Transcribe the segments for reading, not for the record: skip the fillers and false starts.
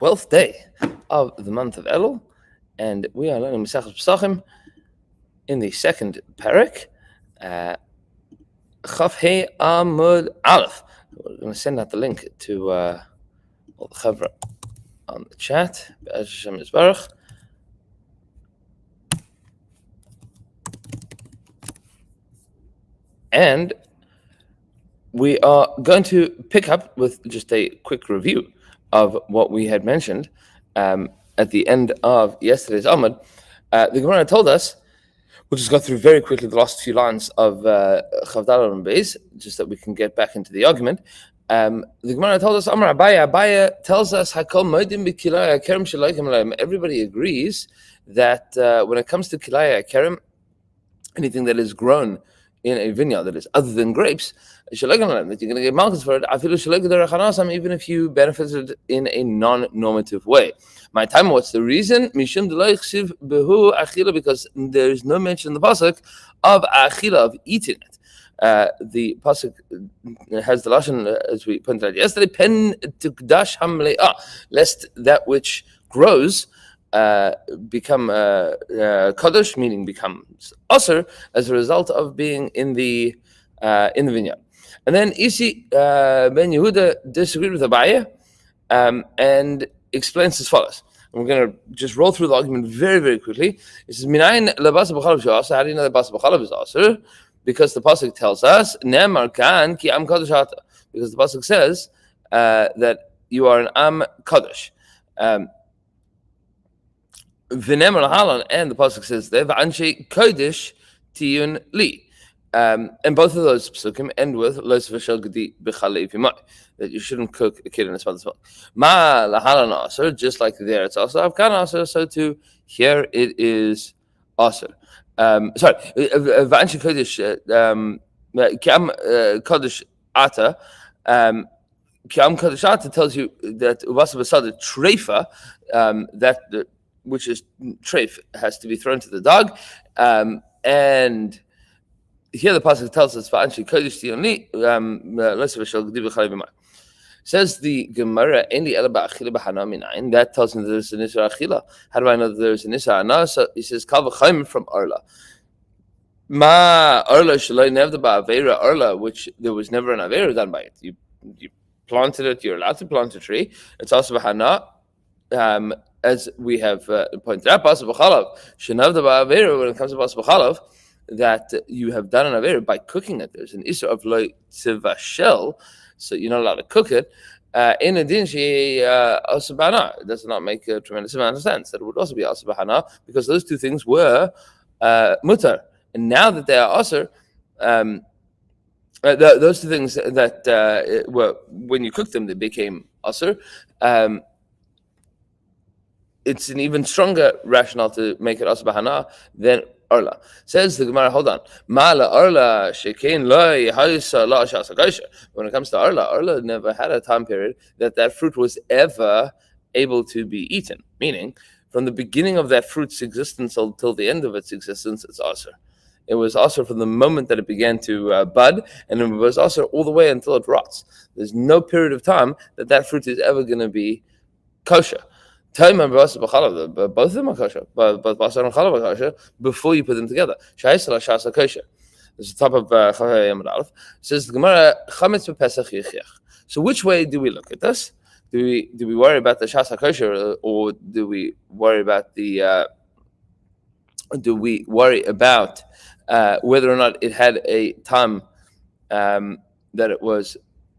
12th day of the month of Elul, and we are learning Maseches Pesachim in the second parak, Chaf Hey Amud Aleph. We're going to send out the link to all the chavra on the chat. Hashem Yisbarach. And we are going to pick up with just a quick review of what we had mentioned at the end of yesterday's Amud. The Gemara told us, we'll just go through very quickly the last few lines of Chavdal and Beis, just that we can get back into the argument. The Gemara told us, Amar Abaya tells us, Hakol Moedim B'Kilaya Kerem Shalokim Aleim. Everybody agrees that when it comes to Kilaya Kerem, anything that is grown in a vineyard that is other than grapes, that you're going to get malchus for it, even if you benefited in a non-normative way. My time, what's the reason? Because there is no mention in the pasuk of achila, of eating it. The pasuk has the lashon, as we pointed out yesterday, pen tukdash hamle'ah, lest that which grows become kadosh, meaning becomes aser as a result of being in the vineyard. And then Isi ben Yehuda disagreed with Abaye and explains as follows. And we're going to just roll through the argument very, very quickly. It says, "Minayin lebasa b'chalav she'aser." How do you know that basa b'chalav is aser? Because the pasuk tells us, "Ne'emar kan ki am kadosh ata," because the pasuk says that you are an am kadosh. V'ne'emar lahalan, and the pasuk says there, "V'anshe kodesh tiyun li." And both of those psukim end with that you shouldn't cook a kid in his mother's milk. Ma lahalan aser, just like there it's also avkan aser, so too here it is aser. Sorry, v'anshe kodesh kiam kodesh ata. Kiam kodesh ata tells you that uvasa b'sada treifa, that which is treif, has to be thrown to the dog, and here the pasuk tells us, says the Gemara, that tells me that there's an Isra Achila. How do I know that there's an Isra Ana? So he says, from Arla. Ma Arla Shalai Nevda Ba'Avera Arla, which there was never an Avera done by it. You planted it, you're allowed to plant a tree. It's also Bahana, as we have pointed out, Basa B'Chalav, Shenavda Ba'Avera, when it comes to Basa B'Chalav, that you have done an avera by cooking it. There's an issue of lo tzivashel, so you're not allowed to cook it. In adin she asabana. It does not make a tremendous amount of sense. That it would also be asabana because those two things were mutar, and now that they are aser, those two things that were when you cooked them, they became aser. It's an even stronger rationale to make it asabana than Arla. Says the Gemara, hold on. Mala Arla shekein loy haisa la shasa kosher. When it comes to Arla never had a time period that fruit was ever able to be eaten. Meaning, from the beginning of that fruit's existence until the end of its existence, it's aser. It was aser from the moment that it began to bud, and it was aser all the way until it rots. There's no period of time that fruit is ever going to be kosher. Both of them are kosher, both basar and chalav are kosher before you put them together. This is the top of Amud Aleph. Says the Gemara, chametz b'Pesach yichiach. So which way do we look at this? Do we worry about the shas kosher, or do we worry about the whether or not it had a time that it was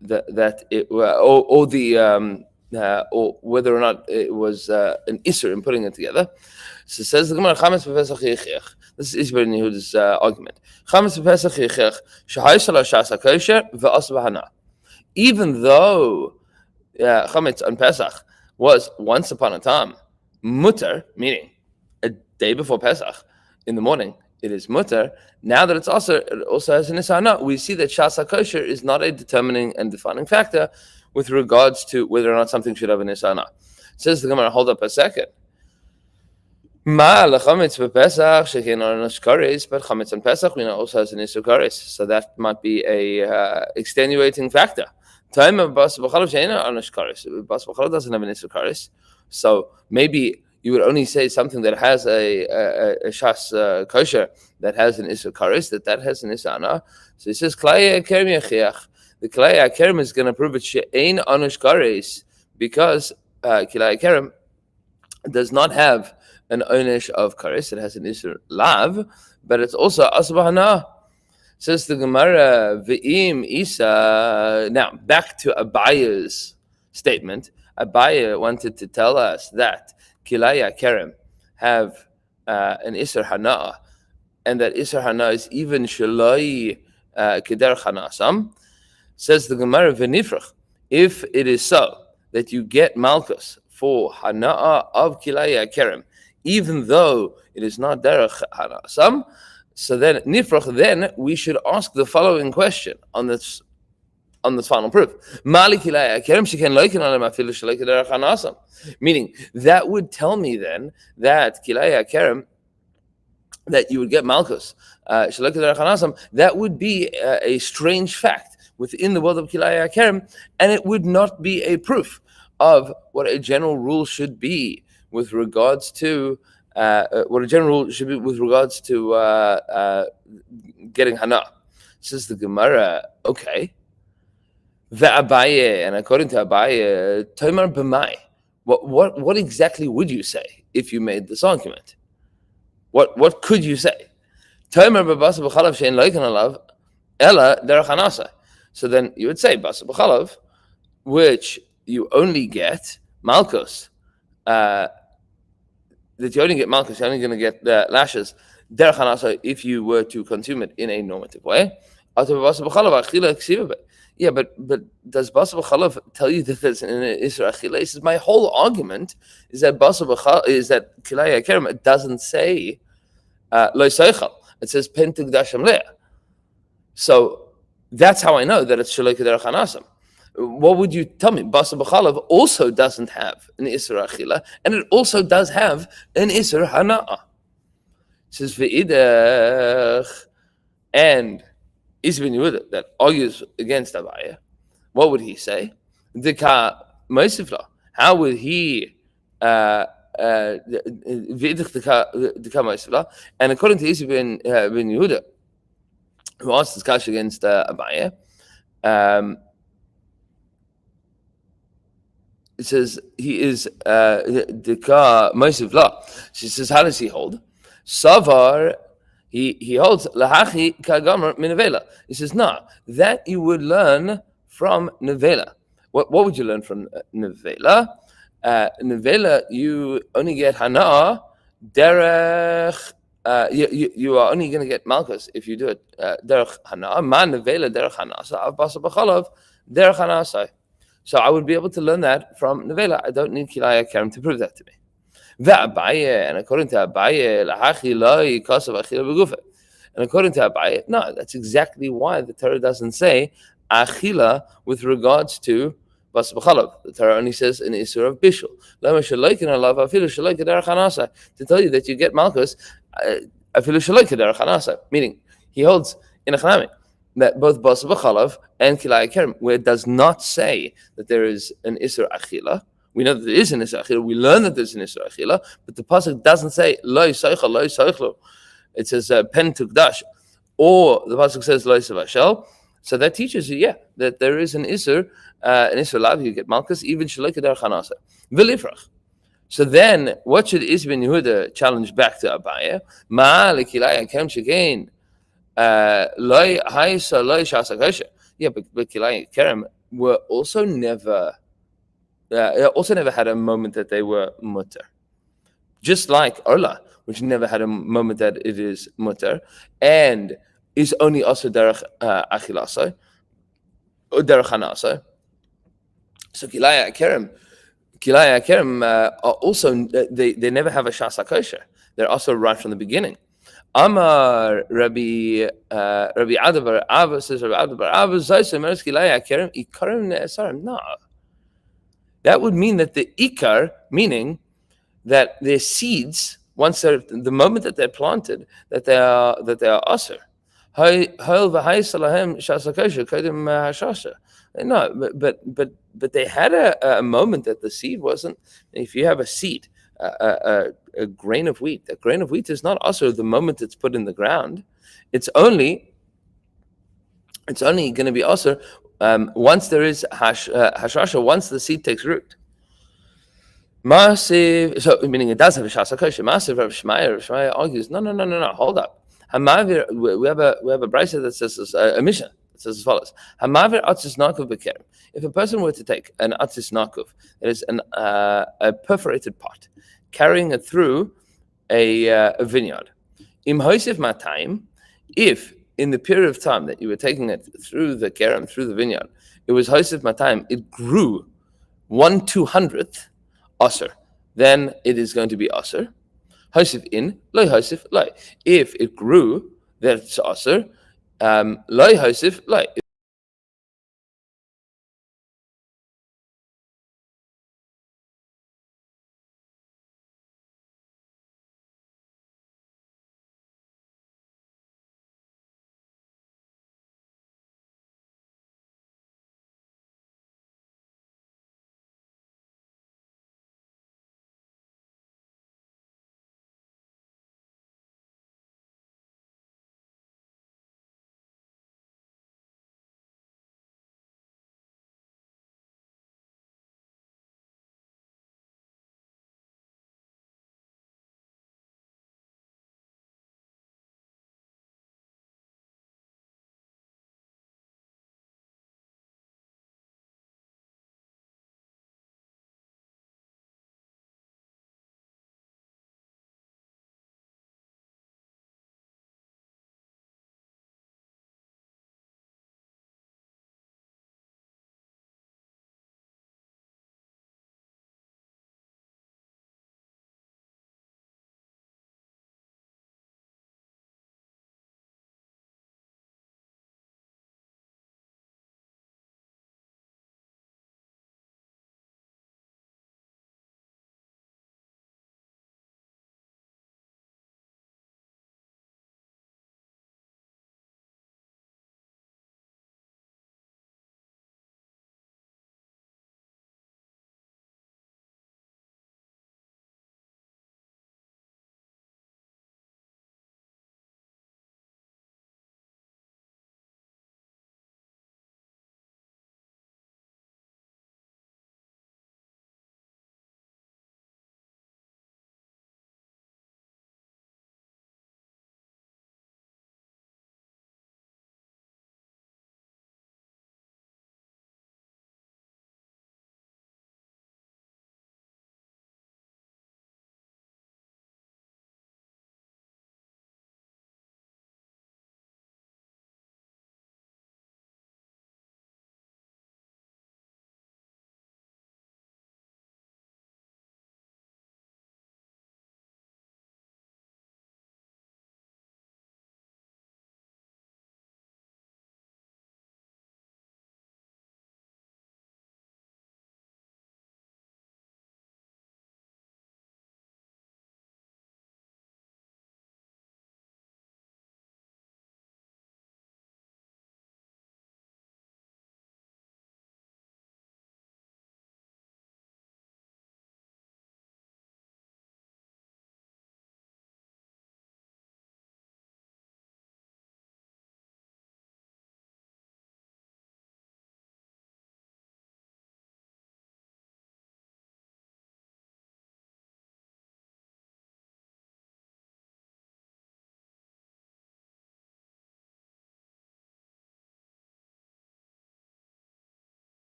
that it or the or whether or not it was an isser in putting it together. So it says the Gemara, chametz b'Pesach yichiach. This is Ibn Yehuda's argument. Chametz b'Pesach yichiach shehayis la shas kosher ve'as b'hana. Even though chametz on Pesach was once upon a time mutter, meaning a day before Pesach in the morning, it is mutter. Now that it's also, it also has an isana. We see that shas kosher is not a determining and defining factor with regards to whether or not something should have an isana. Says the Gemara, hold up a second. Ma lechametz b'Pesach shekein arnosh kares, but chametz on Pesach we know also has an isur kares, so that might be a extenuating factor. Time of bas b'chalav sheina arnosh kares. Bas b'chalav doesn't have an isur kares. So maybe you would only say something that has a shas kosher that has an isur kares, that has an isur ana. So he says klai akerem yachiach. The klai akerem is going to prove it she'ein anush kares, because klai akerem does not have an onish of kares. It has an isur lav, but it's also asbahana. Says the Gemara, Ve'im Isa. Now, back to Abaya's statement. Abaya wanted to tell us that Kilaya Kerem have an Isser Hana, and that Isser Hana is even Shalai Keder Hanasam. Says the Gemara, Venifrach. If it is so that you get Malchus for Hana of Kilaya Kerem, even though it is not Derech Hanasam, so then, nifrach, then we should ask the following question on this final proof. Meaning, that would tell me then that kilaya kerem, that you would get malchus, that would be a strange fact within the world of kilaya kerem, and it would not be a proof of what a general rule should be with regards to what a general rule should be with regards to getting hana. Says the Gemara, okay. The Abaye, and according to Abaye, Tomar b'mai. What exactly would you say if you made this argument? What could you say? Tomar b'basa b'chalav she'en loikan alav ela derech hanasa. So then you would say basa b'chalav, which you only get malchus. That you only get malchus, you're only going to get lashes derech hanasa if you were to consume it in a normative way. Yeah, but does basa b'chalav tell you that there's an isra achila? He says my whole argument is that basa b'chalav is that kilaya kerem. It doesn't say lo seichel. It says pen tugdasham leah. So that's how I know that it's shaloi kederech hanasam. What would you tell me? Basa b'chalav also doesn't have an isra achila, and it also does have an isra hana'a. It says ve'idach, and Is ben Yehuda that argues against Abaya. What would he say? Dika Mosifla. How would he ve'idach dika Mosifla? And according to Is ben Yehuda, who asked this kasha against Abaya, it says he is Dika Mosifla. She says, how does he hold? Savar. He holds lahachi kagamar minavela. He says, no, that you would learn from nevela. What would you learn from nevela? Nevela, you only get hana derech. You are only going to get malchus if you do it derech hana. Ma nevela derech hanasa avbasa b'chalav derech hanasa. So I would be able to learn that from nevela. I don't need kilaya kerem to prove that to me. Abaye, and according to Abaye, and according to Abaye, no, that's exactly why the Torah doesn't say achila with regards to bas b'chalav. The Torah only says an isur of bishul. To tell you that you get malchus, meaning he holds in a chanami that both bas b'chalav and kilaya kerem, where it does not say that there is an isur achila. We know that there is an isur achila. We learn that there's an isur achila, but the pasuk doesn't say lo yisaychel, lo yisaychlu. It says pen tukdash, or the pasuk says lo yisavashel. So that teaches you, that there is an isur lav. You get malchus even shaloi keder chanasa v'lifrach. So then, what should Is ben Yehuda challenge back to Abaya? Ma lekilaya kem shekein lo haysa lo shasa kosher. Yeah, but kilaya kerem were also never had a moment that they were mutter. Just like Ola, which never had a moment that it is mutter, and is only also derech achilasai, or derech hanasai. So Kilaya Kerem are also, they never have a shasa kosher. They're also right from the beginning. Amar Rabbi Adabar Ava says, Rabbi Adabar Ava Zaisa Meres Kilaya Kerem Ikarim Ne'esarim. No. That would mean that the ikar, meaning that their seeds, once they're the moment that they're planted, that they are aser. No, but but they had a moment that the seed wasn't. If you have a seed, a grain of wheat, a grain of wheat is not also the moment it's put in the ground. It's only going to be also once there is hashasha, once the seed takes root. Massive, so meaning it does have a shasa kosher. Massive Rav Shmaya argues, no, hold up. Hamavir, we have a brisa that says a mishnah that says as follows: Hamavir atzis nakuf bekerem. If a person were to take an atzis nakuf, it is a perforated pot, carrying it through a vineyard. Im hoisif matayim, if in the period of time that you were taking it through the kerem, through the vineyard, it was hoisif matayim, it grew 1/200th aser, then it is going to be aser. Hosif in, loy hosif loy. If it grew, that's aser. Loy hosif loy.